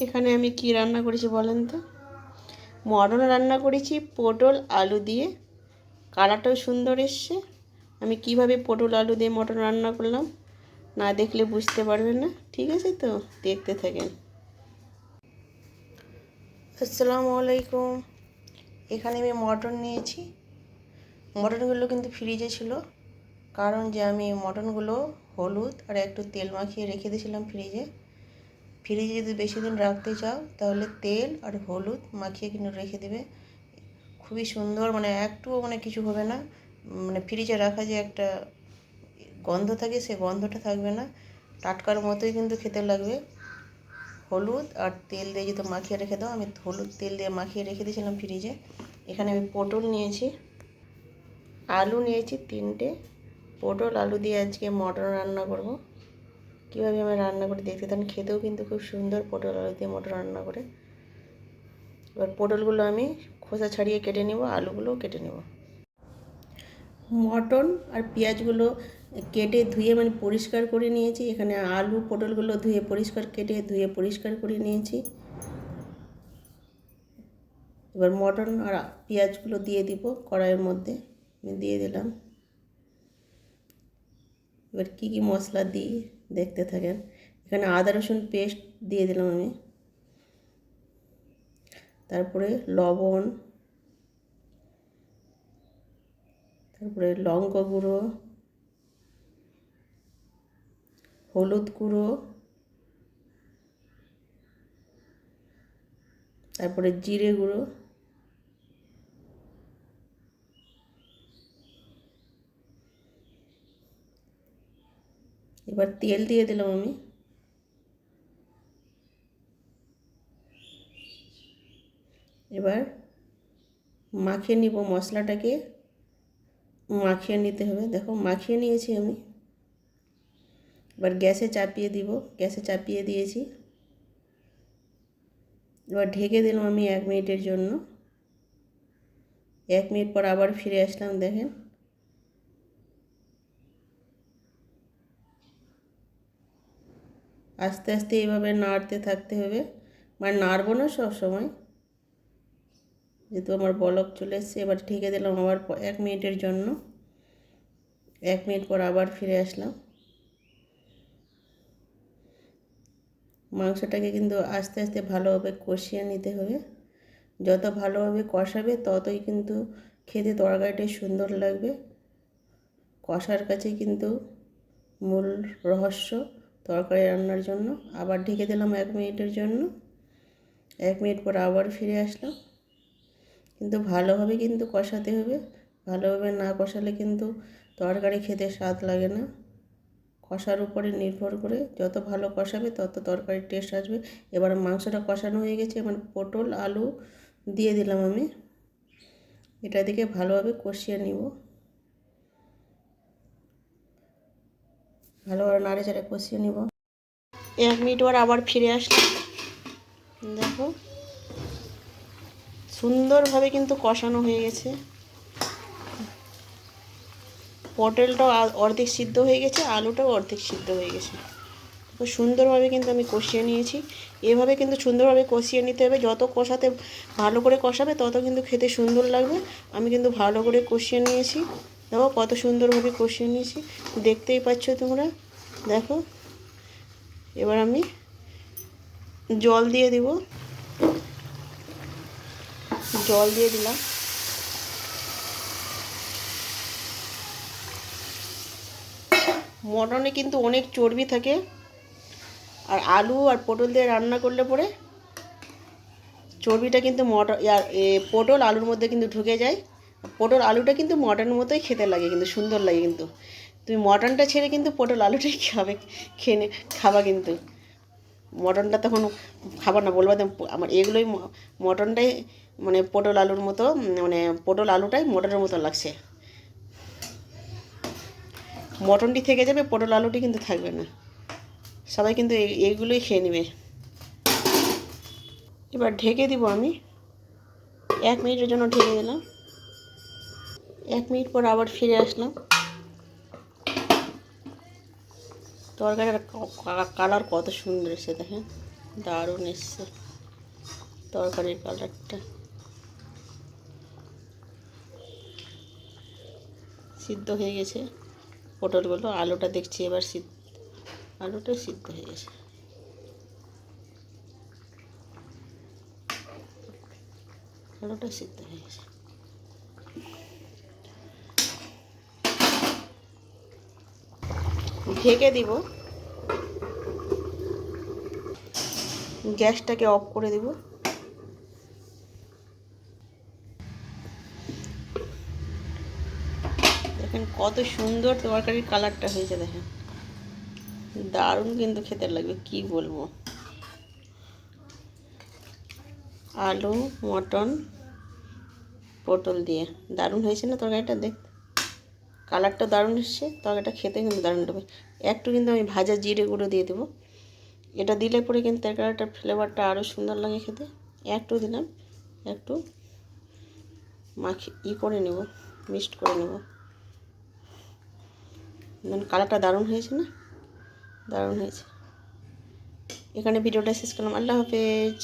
এখানে আমি কি রান্না করেছি বলেন তো? মটন রান্না করেছি পটল আলু দিয়ে। কালারটাও সুন্দর এসছে। আমি কিভাবে পটল আলু দিয়ে মটন রান্না করলাম না দেখলে বুঝতে পারবেন না। ঠিক আছে, তো দেখতে থাকেন। আসসালামু আলাইকুম। এখানে আমি মটন নিয়েছি। মটনগুলো কিন্তু ফ্রিজে ছিল, কারণ যে আমি মটনগুলো হলুদ আর একটু তেল মাখিয়ে রেখে দিয়েছিলাম ফ্রিজে। ফ্রিজে যদি বেশি দিন রাখতে চাও তাহলে তেল আর হলুদ মাখিয়ে কিন্তু রেখে দেবে। খুবই সুন্দর, একটুও কিছু হবে না। ফ্রিজে রাখা যে একটা গন্ধ থাকে, সে গন্ধটা থাকবে না। টাটকার মতোই কিন্তু খেতে লাগবে। হলুদ আর তেল দিয়ে যদি মাখিয়ে রেখে দাও, আমি হলুদ তেল দিয়ে মাখিয়ে রেখে দিয়েছিলাম ফ্রিজে। এখানে আমি পটল নিয়েছি, আলু নিয়েছি 3টে। পটল আলু দিয়ে আজকে মটন রান্না করব। কীভাবে আমি রান্না করে দেখতে থাকেন। খেতেও কিন্তু খুব সুন্দর পটল আলু দিয়ে মটন রান্না করে। এবার পটলগুলো আমি খোসা ছাড়িয়ে কেটে নেব, আলুগুলোও কেটে নেব। মটন আর পেঁয়াজগুলো কেটে ধুয়ে পরিষ্কার করে নিয়েছি। এখানে আলু পটলগুলো ধুয়ে পরিষ্কার ধুয়ে পরিষ্কার করে নিয়েছি। এবার মটন আর পেঁয়াজগুলো দিয়ে দিব কড়াইয়ের মধ্যে। আমি দিয়ে দিলাম। এবার কী কী মশলা দিই দেখতে থাকেন। এখানে আদা রসুন পেস্ট দিয়ে দিলাম আমি। তারপরে লবণ, তারপরে লঙ্কা গুঁড়ো, হলুদ গুঁড়ো, তারপরে জিরে গুঁড়ো, এবার তেল দিয়ে দিলাম আমি। এবার মাখিয়ে নিব, মশলাটাকে মাখিয়ে নিতে হবে। দেখো মাখিয়ে নিয়েছি আমি। এবার গ্যাসে চাপিয়ে দিব, গ্যাসে চাপিয়ে দিয়েছি। এবার ঢেকে দিলাম আমি 1 মিনিটের জন্য। 1 মিনিট পর আবার ফিরে আসলাম। দেখেন আস্তে আস্তে এইভাবে নাড়তে থাকতে হবে, নাড়বো না সব সময়, যেহেতু আমার বলক চলে এসছে। এবার ঢেকে দিলাম আবার 1 মিনিটের জন্য। 1 মিনিট পর আবার ফিরে আসলাম। মাংসটাকে কিন্তু আস্তে আস্তে ভালোভাবে কষিয়ে নিতে হবে। যত ভালোভাবে কষাবে ততই কিন্তু খেতে তরকারিটা সুন্দর লাগবে। কষার কাছে কিন্তু মূল রহস্য তরকারি রান্নার জন্য। আবার ঢেকে দিলাম 1 মিনিটের জন্য। 1 মিনিট পর আবার ফিরে আসলাম। কিন্তু ভালোভাবে কিন্তু কষাতে হবে। ভালোভাবে না কষালে কিন্তু তরকারি খেতে স্বাদ লাগে না। কষার উপরে নির্ভর করে, যত ভালো কষাবে তত তরকারির টেস্ট আসবে। এবার মাংসটা কষানো হয়ে গেছে। এবার পটল আলু দিয়ে দিলাম আমি। এটা দিকে ভালোভাবে কষিয়ে নিব। ভালোভাবে নাড়াচাড়া কষিয়ে নিব। 1 মিনিট পর আবার ফিরে আসলাম। দেখো সুন্দরভাবে কিন্তু কষানো হয়ে গেছে। পটলটাও অর্ধেক সিদ্ধ হয়ে গেছে, আলুটাও অর্ধেক সিদ্ধ হয়ে গেছে। খুব সুন্দরভাবে কিন্তু আমি কষিয়ে নিয়েছি। এভাবে কিন্তু সুন্দরভাবে কষিয়ে নিতে হবে। যত কষাতে ভালো করে কষাবে তত কিন্তু খেতে সুন্দর লাগবে। আমি কিন্তু ভালো করে কষিয়ে নিয়েছি। দেখো কত সুন্দরভাবে কষিয়ে নিয়েছি, দেখতেই পাচ্ছ তোমরা। দেখো এবার আমি জল দিয়ে দিব। জল দিয়ে দিলাম। মটনে কিন্তু অনেক চর্বি থাকে, আর আলু আর পটল দিয়ে রান্না করলে পরে চর্বিটা কিন্তু পটল আলুর মধ্যে কিন্তু ঢুকে যায়। পটল আলুটা কিন্তু মটনের মতোই খেতে লাগে, কিন্তু সুন্দর লাগে। কিন্তু তুমি মটনটা ছেড়ে কিন্তু পটল আলুটাই খাবা কিন্তু মটনটা তখন খাবার না, বলবা আমার এগুলোই মটনটাই পটল আলুর মতো, পটল আলুটাই মটনের মতো লাগছে। মটনটি থেকে যাবে, পটল আলুটি কিন্তু থাকবে না। সবাই কিন্তু এইগুলোই খেয়ে নেবে। এবার ঢেকে দিব আমি। 1 মিনিটের জন্য ঢেকে দিলাম। 1 মিনিট পর আবার ফিরে আসলাম। তরকারির কালার কত সুন্দর এসে দেখেন। দারুণ এসছে তরকারির কালারটা। সিদ্ধ হয়ে গেছে পটলগুলো, আলুটা দেখছি এবার আলুটা সিদ্ধ হয়ে গেছে। আলুটা সিদ্ধ হয়ে গেছে। ঢেকে দিব, গ্যাসটাকে অফ করে দিব। দেখেন কত সুন্দর তরকারির কালারটা হয়েছে, দেখেন দারুণ কিন্তু খেতে লাগবে, কি বলবো। আলু মটন পটল দিয়ে দারুণ হয়েছে না তরকারিটা, দেখতে কালারটা দারুণ এসছে, তরকারিটা খেতে কিন্তু দারুণ হবে। একটু কিন্তু আমি ভাজা জিরে গুঁড়ো দিয়ে দেবো, এটা দিলে পরে কিন্তু তরকারিটার ফ্লেভারটা আরও সুন্দর লাগে খেতে। একটু দিলাম, একটু করে নেব, মিক্সড করে নেব। কালারটা দারুণ হয়েছে না, দারুণ হয়েছে। এখানে ভিডিওটা শেষ করলাম, আল্লাহ হাফেজ।